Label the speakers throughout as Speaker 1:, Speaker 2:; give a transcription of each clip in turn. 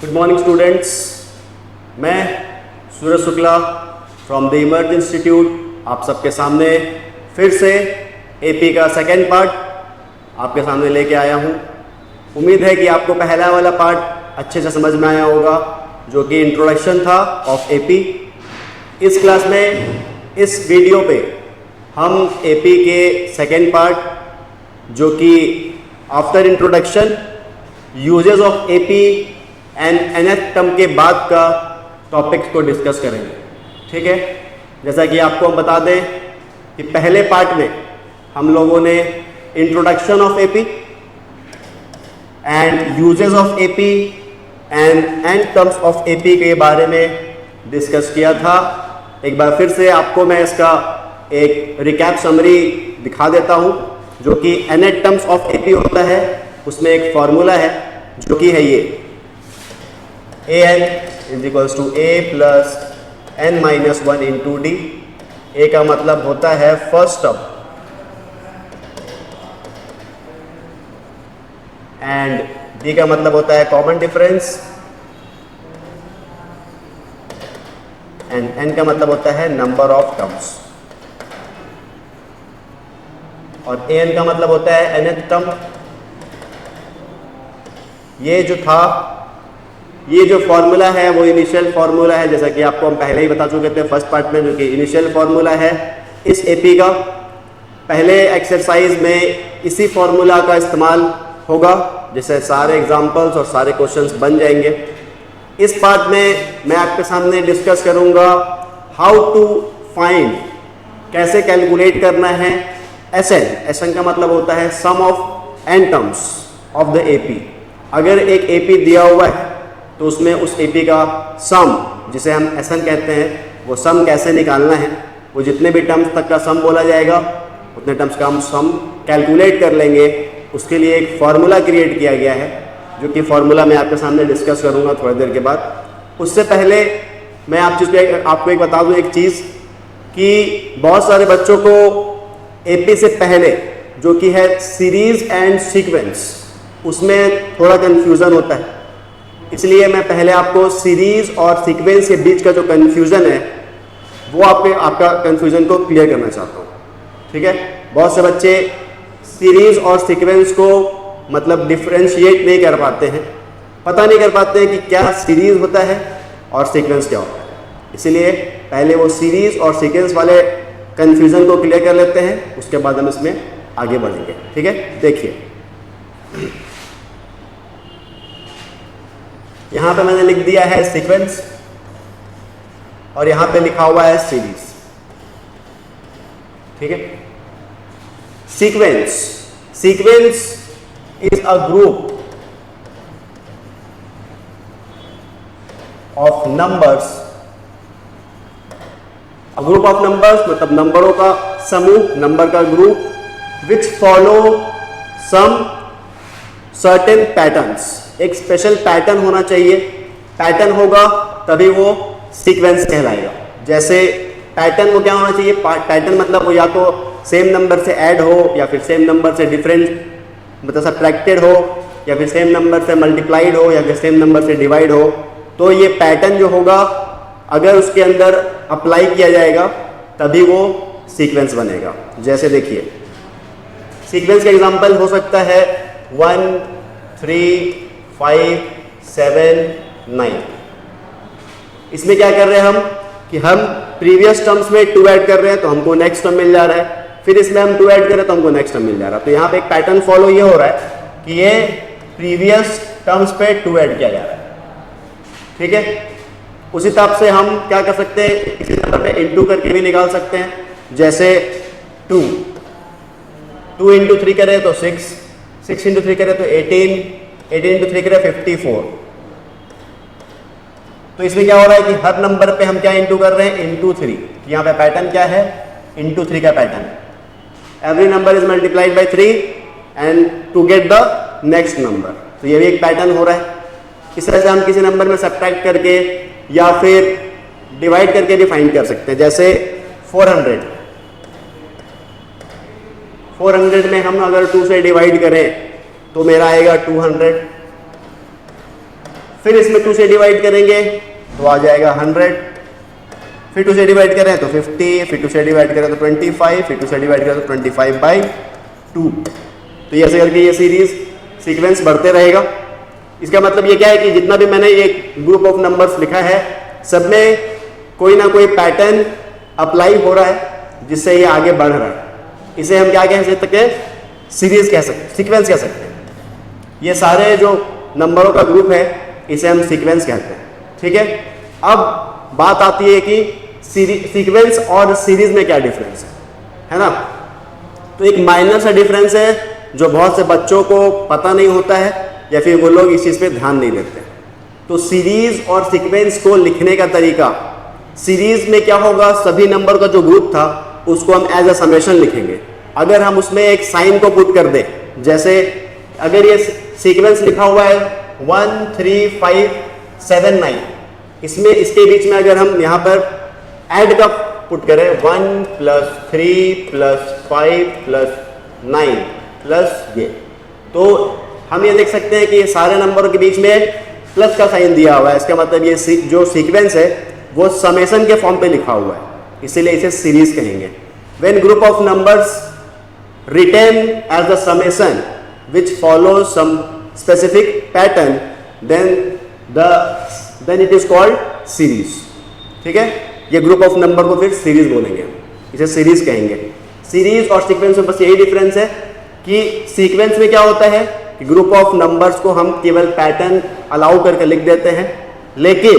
Speaker 1: Good morning students, मैं Suraj Shukla from the Emerge Institute आप सबके सामने फिर से एपी का सेकेंड पार्ट आपके सामने लेके आया हूँ। उम्मीद है कि आपको पहला वाला पार्ट अच्छे से समझ में आया होगा, जो कि इंट्रोडक्शन था ऑफ एपी। इस क्लास में इस वीडियो पे हम एपी के सेकेंड पार्ट, जो कि after introduction uses of AP and nth term के बाद का टॉपिक्स को डिस्कस करेंगे। ठीक है, जैसा कि आपको हम बता दें कि पहले पार्ट में हम लोगों ने introduction of AP and uses of AP and nth terms of AP के बारे में डिस्कस किया था। एक बार फिर से आपको मैं इसका एक रिकैप समरी दिखा देता हूं, जो कि nth टर्म्स ऑफ एपी होता है। उसमें एक फॉर्मूला है जो कि है ये an is equals to a plus n minus 1 into D. A का मतलब होता है फर्स्ट टर्म एंड डी का मतलब होता है कॉमन डिफरेंस एंड n का मतलब होता है नंबर ऑफ टर्म्स और an का मतलब होता है nth टर्म। ये जो था, ये जो फॉर्मूला है वो इनिशियल फॉर्मूला है, जैसा कि आपको हम पहले ही बता चुके थे फर्स्ट पार्ट में, जो कि इनिशियल फॉर्मूला है इस एपी का। पहले एक्सरसाइज में इसी फॉर्मूला का इस्तेमाल होगा, जिससे सारे एग्जांपल्स और सारे क्वेश्चंस बन जाएंगे। इस पार्ट में मैं आपके सामने डिस्कस करूंगा हाउ टू फाइंड, कैसे कैलकुलेट करना है एसएन। एसएन का मतलब होता है sum of N terms of the AP. अगर एक एपी दिया हुआ है तो उसमें उस एपी का सम, जिसे हम एसएन कहते हैं, वो सम कैसे निकालना है। वो जितने भी टर्म्स तक का सम बोला जाएगा उतने टर्म्स का हम सम कैलकुलेट कर लेंगे। उसके लिए एक फार्मूला क्रिएट किया गया है, जो कि फार्मूला मैं आपके सामने डिस्कस करूंगा थोड़ी देर के बाद। उससे पहले मैं आपको एक बता दूं एक चीज़, कि बहुत सारे बच्चों को एपी से पहले जो कि है सीरीज एंड सीक्वेंस, उसमें थोड़ा कन्फ्यूज़न होता है। इसलिए मैं पहले आपको सीरीज और सीक्वेंस के बीच का जो कन्फ्यूज़न है वो आपका कन्फ्यूज़न को क्लियर करना चाहता हूँ। ठीक है, बहुत से बच्चे सीरीज और सीक्वेंस को मतलब डिफ्रेंशिएट नहीं कर पाते हैं, पता नहीं कर पाते हैं कि क्या सीरीज होता है और सीक्वेंस क्या होता है। इसलिए पहले वो सीरीज और सीक्वेंस वाले कन्फ्यूज़न को क्लियर कर लेते हैं, उसके बाद हम इसमें आगे बढ़ेंगे। ठीक है, देखिए यहां पे मैंने लिख दिया है सीक्वेंस और यहां पे लिखा हुआ है सीरीज। ठीक है, sequence is a group of numbers. A group of numbers मतलब नंबरों का समूह, नंबर का ग्रुप, विच फॉलो सम सर्टेन पैटर्न्स। एक स्पेशल पैटर्न होना चाहिए, पैटर्न होगा तभी वो सीक्वेंस कहलाएगा। जैसे पैटर्न वो क्या होना चाहिए, पैटर्न मतलब वो या तो सेम नंबर से ऐड हो, या फिर सेम नंबर से डिफरेंट मतलब सब्ट्रैक्टेड हो, या फिर सेम नंबर से मल्टीप्लाइड हो, या फिर सेम नंबर से डिवाइड हो। तो ये पैटर्न जो होगा अगर उसके अंदर अप्लाई किया जाएगा तभी वो सीक्वेंस बनेगा। जैसे देखिए सीक्वेंस का एग्जांपल हो सकता है 1 3 5 7 9। इसमें क्या कर रहे हैं हम कि हम प्रीवियस टर्म्स में 2 ऐड कर रहे हैं तो हमको नेक्स्ट टर्म मिल जा रहा है, फिर इसमें हम 2 ऐड कर रहे हैं तो हमको नेक्स्ट टर्म मिल जा रहा है। तो यहाँ पे एक पैटर्न फॉलो ये हो रहा है कि ये प्रीवियस टर्म्स पे 2 ऐड किया जा रहा है। ठीक है, उस हिसाब से हम क्या कर सकते हैं, इसी तरह पे इंटू करके भी निकाल सकते हैं। जैसे 2 इंटू 3 करें तो 6, 6 इंटू 3 करें तो 18, 18 इंटू 3 करें 54। तो इसमें क्या हो रहा है कि हर नंबर पे हम क्या इंटू कर रहे हैं, इंटू 3। यहाँ पे पैटर्न क्या है, इंटू 3 का pattern. Every number is multiplied by 3 and to get the next number. तो ये भी एक पैटर्न हो रहा है। इस तरह से हम किसी नंबर में सब्ट्रैक्ट करके या फिर डिवाइड करके भी फाइंड कर सकते हैं। जैसे 400 में हम अगर 2 से डिवाइड करें तो मेरा आएगा 200। फिर इसमें 2 से डिवाइड करेंगे तो आ जाएगा 100, फिर 2 से डिवाइड करें तो 50, फिर 2 से डिवाइड करें तो 25, फिर 2 से डिवाइड करें तो 25/2। तो ये ऐसे करके ये सीरीज सीक्वेंस बढ़ते रहेगा। इसका मतलब ये क्या है कि जितना भी मैंने ये ग्रुप ऑफ नंबर्स लिखा है सब में कोई ना कोई पैटर्न अप्लाई हो रहा है जिससे ये आगे बढ़ रहा है। इसे हम क्या कह सकते हैं, सीरीज कह सकते हैं, सीक्वेंस कह सकते हैं। ये सारे जो नंबरों का ग्रुप है इसे हम सीक्वेंस कहते हैं। ठीक है, अब बात आती है कि सीक्वेंस और सीरीज में क्या डिफरेंस है ना। तो एक माइनर सा डिफरेंस है जो बहुत से बच्चों को पता नहीं होता है या फिर वो लोग इस चीज़ पे ध्यान नहीं देते। तो सीरीज और सीक्वेंस को लिखने का तरीका, सीरीज में क्या होगा, सभी नंबर का जो ग्रुप था उसको हम एज अ समेशन लिखेंगे। अगर हम उसमें एक साइन को पुट कर दें, जैसे अगर ये सीक्वेंस लिखा हुआ है 1 3 5 7 9, इसमें इसके बीच में अगर हम यहाँ पर ऐड का पुट करें 1 + 3 + 5 + 9 प्लस ये, तो हम ये देख सकते हैं कि ये सारे नंबरों के बीच में प्लस का साइन दिया हुआ है। इसका मतलब ये जो सीक्वेंस है वो समेशन के फॉर्म पे लिखा हुआ है, इसीलिए इसे सीरीज कहेंगे। When group of numbers written as the summation which follows some specific pattern, then it is called series। ठीक है, ये ग्रुप ऑफ नंबर को फिर सीरीज बोलेंगे, इसे सीरीज कहेंगे। सीरीज और सीक्वेंस में बस यही डिफरेंस है कि सीक्वेंस में क्या होता है कि ग्रुप ऑफ नंबर्स को हम केवल पैटर्न अलाउ करके लिख देते हैं, लेकिन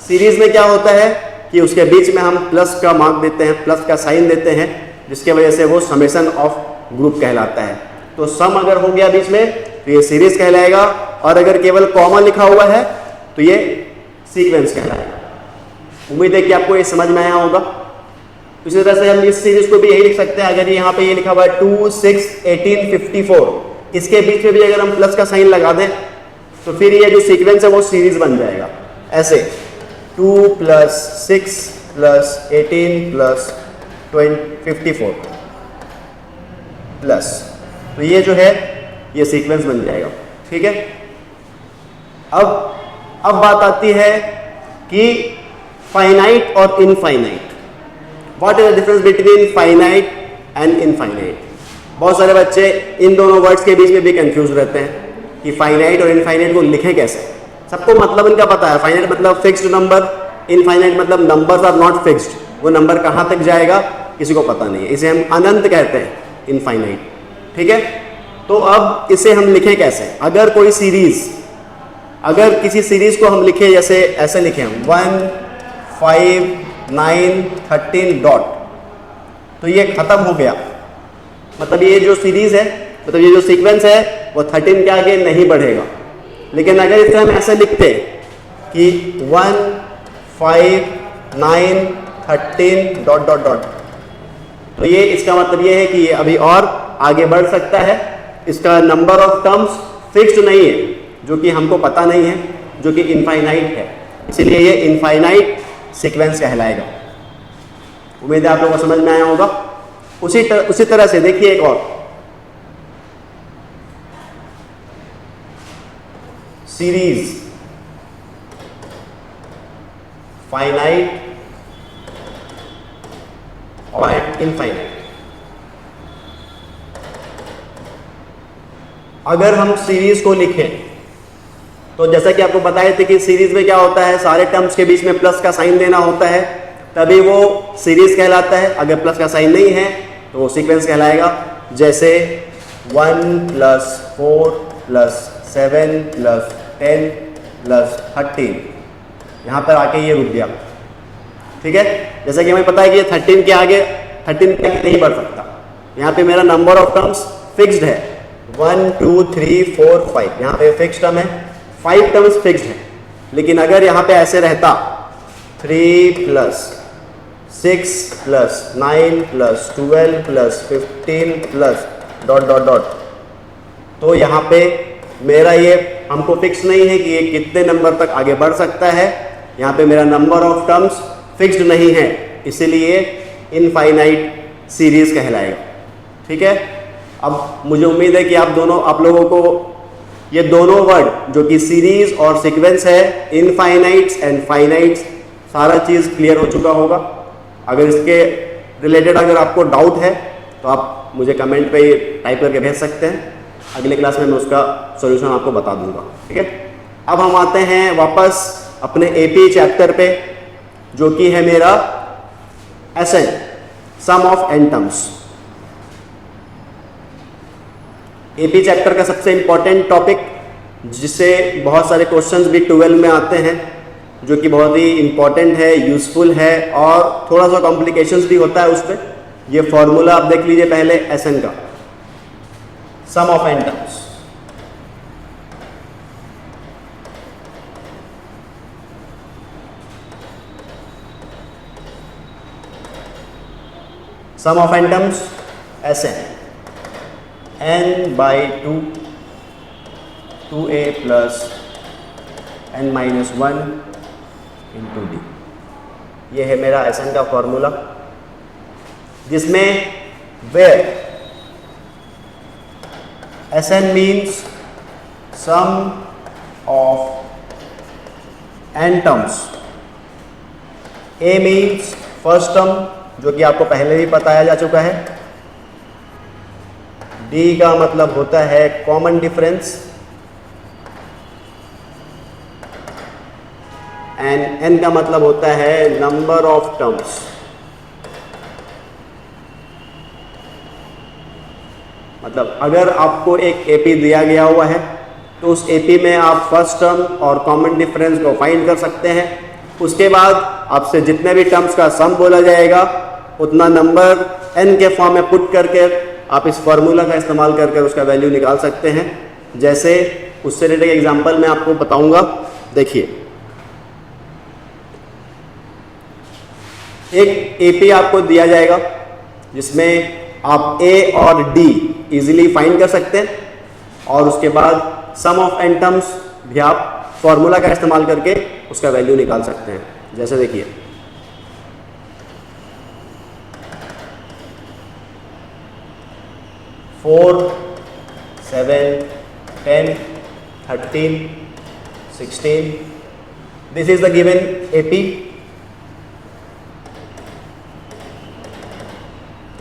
Speaker 1: सीरीज में क्या होता है कि उसके बीच में हम प्लस का मार्क देते हैं, प्लस का साइन देते हैं, जिसके वजह से वो समेशन ऑफ ग्रुप कहलाता है। तो सम अगर हो गया बीच में तो ये सीरीज कहलाएगा, और अगर केवल कॉमा लिखा हुआ है तो ये सीक्वेंस कहलाएगा। उम्मीद है कि आपको ये समझ में आया होगा। इसी तरह से हम इस सीरीज को भी यही लिख सकते हैं। अगर यहाँ पे ये लिखा हुआ है 2 6 18 54, इसके बीच में भी अगर हम प्लस का साइन लगा दें तो फिर ये जो सीक्वेंस है वो सीरीज बन जाएगा। ऐसे 2 + 6 + 18 + 54 प्लस, तो ये जो है ये सीक्वेंस बन जाएगा। ठीक है, अब बात आती है कि फाइनाइट और infinite. What is the difference between finite and infinite. बहुत सारे बच्चे इन दोनों वर्ड्स के बीच में भी कंफ्यूज रहते हैं कि फाइनाइट और इनफाइनाइट को लिखें कैसे। सबको मतलब इनका पता है, फाइनाइट मतलब फिक्स्ड नंबर, इनफाइनाइट मतलब नंबर्स आर नॉट फिक्स्ड, वो नंबर कहाँ तक जाएगा किसी को पता नहीं है, इसे हम अनंत कहते हैं, इनफाइनाइट। ठीक है, तो अब इसे हम लिखें कैसे। अगर कोई सीरीज, अगर किसी सीरीज को हम लिखें जैसे ऐसे लिखें 1 5 9 13 डॉट, तो ये खत्म हो गया। मतलब ये जो सीरीज है, मतलब ये जो सीक्वेंस है वो 13 के आगे नहीं बढ़ेगा। लेकिन अगर इसे हम ऐसे लिखते कि 1 5 9 13 डॉट डॉट डॉट, तो ये इसका मतलब ये है कि ये अभी और आगे बढ़ सकता है। इसका नंबर ऑफ टर्म्स फिक्स्ड नहीं है, जो कि हमको पता नहीं है, जो कि इनफाइनाइट है, इसलिए ये इनफाइनाइट सीक्वेंस कहलाएगा। उम्मीद है आप लोगों को समझ में आया होगा। उसी तरह से देखिए एक और सीरीज, फाइनाइट और इनफाइनाइट। अगर हम सीरीज को लिखें तो जैसा कि आपको बताए थे कि सीरीज में क्या होता है, सारे टर्म्स के बीच में प्लस का साइन देना होता है, तभी वो सीरीज कहलाता है। अगर प्लस का साइन नहीं है तो वो सीक्वेंस कहलाएगा। जैसे 1 + 4 + 7 + 10 + 13, यहाँ पर आके ये रुक गया। ठीक है, जैसा कि हमें पता है कि ये 13 के आगे नहीं बढ़ सकता। यहाँ पे मेरा नंबर ऑफ टर्म्स फिक्स्ड है, 1 2 3 4 5, यहाँ पे फिक्स्ड टर्म है, 5 टर्म्स फिक्स्ड है। लेकिन अगर यहाँ पे ऐसे रहता 3 + 6 + 9 + 12 + 15 + डॉट डॉट डॉट, तो यहाँ पे मेरा ये हमको फिक्स नहीं है कि ये कितने नंबर तक आगे बढ़ सकता है। यहाँ पे मेरा नंबर ऑफ टर्म्स फिक्स्ड नहीं है, इसीलिए इनफाइनाइट सीरीज कहलाएगा। ठीक है, अब मुझे उम्मीद है कि आप लोगों को ये दोनों वर्ड जो कि सीरीज और सीक्वेंस है, इनफाइनाइट्स एंड फाइनाइट्स, सारा चीज़ क्लियर हो चुका होगा। अगर इसके रिलेटेड अगर आपको डाउट है तो आप मुझे कमेंट पे टाइप करके भेज सकते हैं, अगले क्लास में मैं उसका सॉल्यूशन आपको बता दूंगा। ठीक है, अब हम आते हैं वापस अपने एपी चैप्टर पे, जो कि है मेरा Sn, sum of N terms. AP chapter का सबसे इंपॉर्टेंट टॉपिक, जिससे बहुत सारे क्वेश्चंस भी 12 में आते हैं, जो कि बहुत ही इंपॉर्टेंट है, यूजफुल है और थोड़ा सा कॉम्प्लिकेशंस भी होता है उस पर। ये फॉर्मूला आप देख लीजिए पहले एसएन का, sum of N terms. Sum of N terms SN, n by 2 2a plus n minus 1 into D. ये है मेरा एसएन का फॉर्मूला, जिसमें where SN means sum of N terms, A means first term, जो कि आपको पहले भी बताया जा चुका है, डी का मतलब होता है कॉमन डिफरेंस, एंड एन का मतलब होता है नंबर ऑफ टर्म्स। मतलब अगर आपको एक एपी दिया गया हुआ है तो उस एपी में आप फर्स्ट टर्म और कॉमन डिफरेंस को फाइंड कर सकते हैं। उसके बाद आपसे जितने भी टर्म्स का सम बोला जाएगा उतना नंबर एन के फॉर्म में पुट करके आप इस फॉर्मूला का इस्तेमाल करके उसका वैल्यू निकाल सकते हैं। जैसे उससे रिलेटेड एग्जांपल मैं आपको बताऊंगा। देखिए, एक एपी आपको दिया जाएगा जिसमें आप ए और डी इजीली फाइंड कर सकते हैं, और उसके बाद सम ऑफ एन टर्म्स भी आप फॉर्मूला का इस्तेमाल करके उसका वैल्यू निकाल सकते हैं। जैसे देखिए, four 7 10 13 16, this is the given AP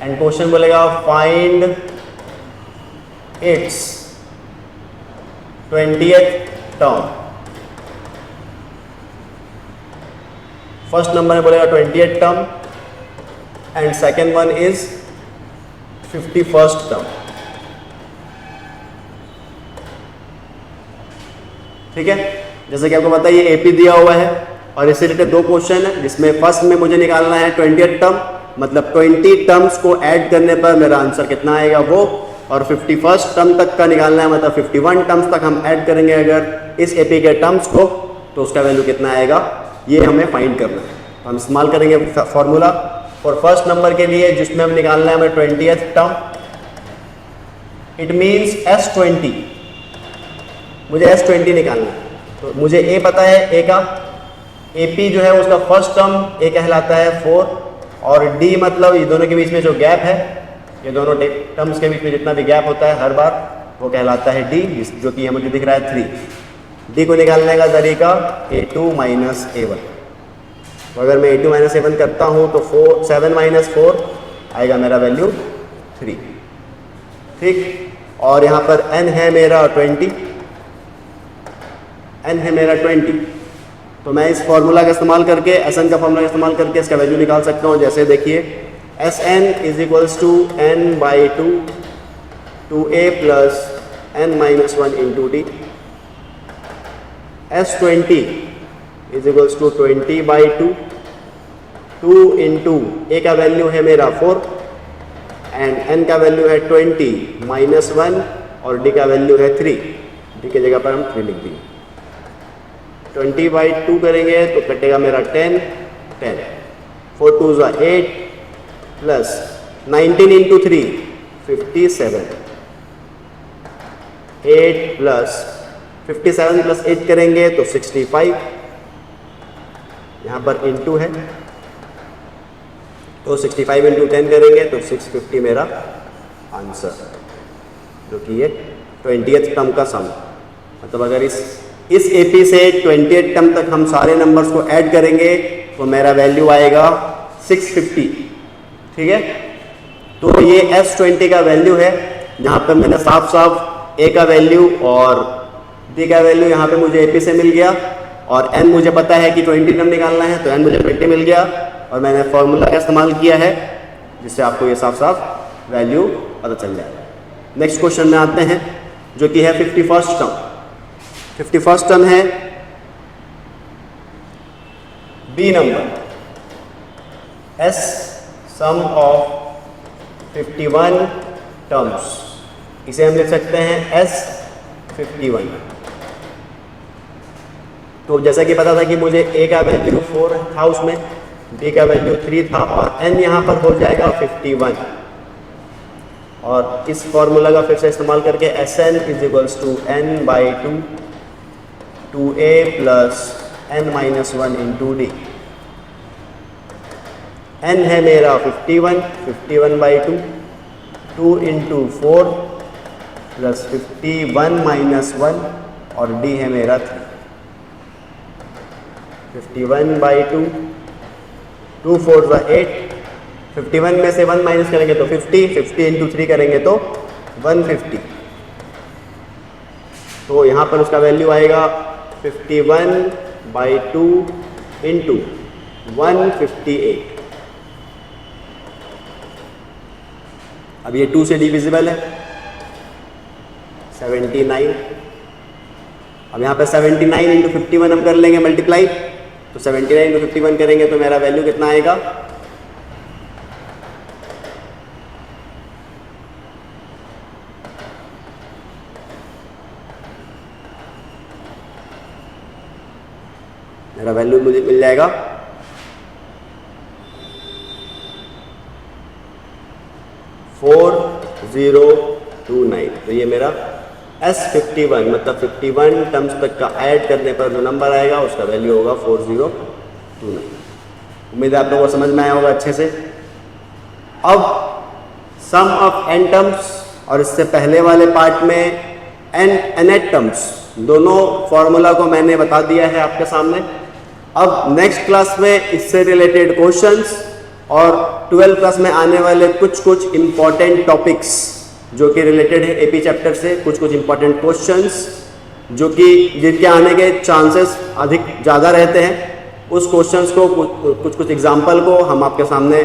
Speaker 1: and question बोलेगा find its 20th term. First number में बोलेगा 20th term and second one is 51st term. ठीक है, जैसे कि आपको पता है ये एपी दिया हुआ है और इससे रिलेटेड दो क्वेश्चन है, जिसमें फर्स्ट में मुझे निकालना है 20th टर्म, मतलब 20 टर्म्स को ऐड करने पर मेरा आंसर कितना आएगा वो, और 51st टर्म तक का निकालना है, मतलब 51 टर्म्स तक हम ऐड करेंगे अगर इस एपी के टर्म्स को, तो उसका वैल्यू कितना आएगा ये हमें फाइंड करना है। हम इस्तेमाल करेंगे फॉर्मूला फॉर फर्स्ट नंबर के लिए, जिसमें हम निकालना है हमें 20th term. It means S20, मुझे S20 निकालना है। तो मुझे ए पता है, ए का एपी जो है उसका फर्स्ट टर्म ए कहलाता है 4, और डी मतलब ये दोनों के बीच में जो गैप है, ये दोनों टर्म्स के बीच में जितना भी गैप होता है हर बार, वो कहलाता है डी, जो कि मुझे दिख रहा है 3। डी को निकालने का तरीका A2 माइनस A1। तो अगर मैं A2 माइनस A1 करता हूँ तो 7 माइनस 4 आएगा मेरा वैल्यू 3। ठीक, और यहाँ पर n है मेरा 20, n है मेरा 20, तो मैं इस फॉर्मूला का इस्तेमाल करके, एसएन का फॉर्मूला का इस्तेमाल करके इसका वैल्यू निकाल सकता हूँ। जैसे देखिए, SN is equals to n by 2 2a plus n minus 1 into D. S20 is equals to 20 by 2 2 into A का वैल्यू है मेरा 4 एंड n का वैल्यू है 20 माइनस 1 और डी का वैल्यू है 3। डी की जगह पर हम 3 लिख दिए। 20 बाई 2 करेंगे तो कटेगा मेरा 10 10, 4 2 8 प्लस 19 इंटू 3 57, 8 प्लस 57 प्लस 8 करेंगे तो 65, यहाँ पर इंटू है तो 65 इंटू 10 करेंगे तो 650 मेरा आंसर, जो कि ये 20th टर्म का सम। मतलब अगर इस AP से 28 टर्म तक हम सारे नंबर्स को ऐड करेंगे तो मेरा वैल्यू आएगा 650, ठीक है। तो ये S20 का वैल्यू है, जहाँ पर मैंने साफ साफ A का वैल्यू और B का वैल्यू यहाँ पे मुझे AP से मिल गया, और N मुझे पता है कि 20 टर्म निकालना है, तो N मुझे 20 मिल गया, और मैंने फॉर्मूला का इस्तेमाल किया है जिससे आपको ये साफ साफ वैल्यू पता चल जाएगा। नेक्स्ट क्वेश्चन में आते हैं, जो कि है 51st टर्म। 51st टर्म है B number, S sum of 51 terms, इसे हम लिख सकते हैं S51। तो जैसा कि पता था कि मुझे A का वैल्यू 4 था उसमें, B का वैल्यू 3 था, और N यहाँ पर हो जाएगा 51, और इस फॉर्मूला का फिर से इस्तेमाल करके Sn is equals to n/2 2a plus n-1 into d। n है मेरा 51, 51/2, 2 इंटू 4 प्लस 51-1, और d है मेरा 3। 51/2, 2 4 8, 51 में से 1 माइनस करेंगे तो 50, 50 इंटू 3 करेंगे तो 150। तो यहाँ पर उसका वैल्यू आएगा 51/2 इंटू 158। अब ये 2 से डिविजिबल है, 79। अब यहाँ पे 79 इंटू 51 हम कर लेंगे मल्टीप्लाई, तो 79 इंटू 51 करेंगे तो मेरा वैल्यू कितना आएगा, मेरा वैल्यू मुझे मिल जाएगा 4029। तो ये मेरा S51 मतलब 51 टर्म्स तक का ऐड करने पर जो नंबर आएगा उसका वैल्यू होगा 4029। उम्मीद है आप लोगों को समझ में आया होगा अच्छे से। अब सम ऑफ n टर्म्स और इससे पहले वाले पार्ट में nth टर्म्स, दोनों फॉर्मूला को मैंने बता दिया है आपके सामने। अब नेक्स्ट क्लास में इससे रिलेटेड क्वेश्चंस और 12th क्लास में आने वाले कुछ इंपॉर्टेंट टॉपिक्स जो कि रिलेटेड है AP चैप्टर से, कुछ इंपॉर्टेंट क्वेश्चंस जो कि जिनके आने के चांसेस अधिक ज़्यादा रहते हैं, उस क्वेश्चंस को कुछ एग्जाम्पल को हम आपके सामने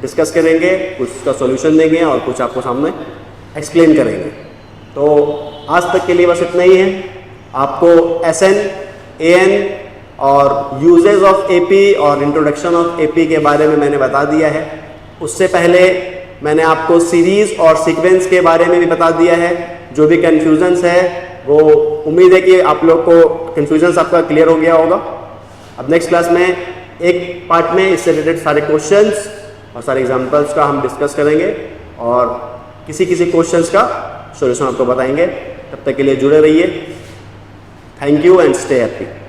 Speaker 1: डिस्कस करेंगे, कुछ का सॉल्यूशन देंगे और कुछ आपको सामने एक्सप्लेन करेंगे। तो आज तक के लिए बस इतना ही है। आपको SN, AN और यूजेज ऑफ AP और इंट्रोडक्शन ऑफ AP के बारे में मैंने बता दिया है। उससे पहले मैंने आपको सीरीज और सीक्वेंस के बारे में भी बता दिया है। जो भी कन्फ्यूजन्स है वो उम्मीद है कि आप लोग को कन्फ्यूजन्स आपका क्लियर हो गया होगा। अब नेक्स्ट क्लास में एक पार्ट में इससे रिलेटेड सारे क्वेश्चंस और सारे एग्जांपल्स का हम डिस्कस करेंगे और किसी क्वेश्चंस का सॉल्यूशन आपको बताएंगे। तब तक के लिए जुड़े रहिए। Thank you and stay happy.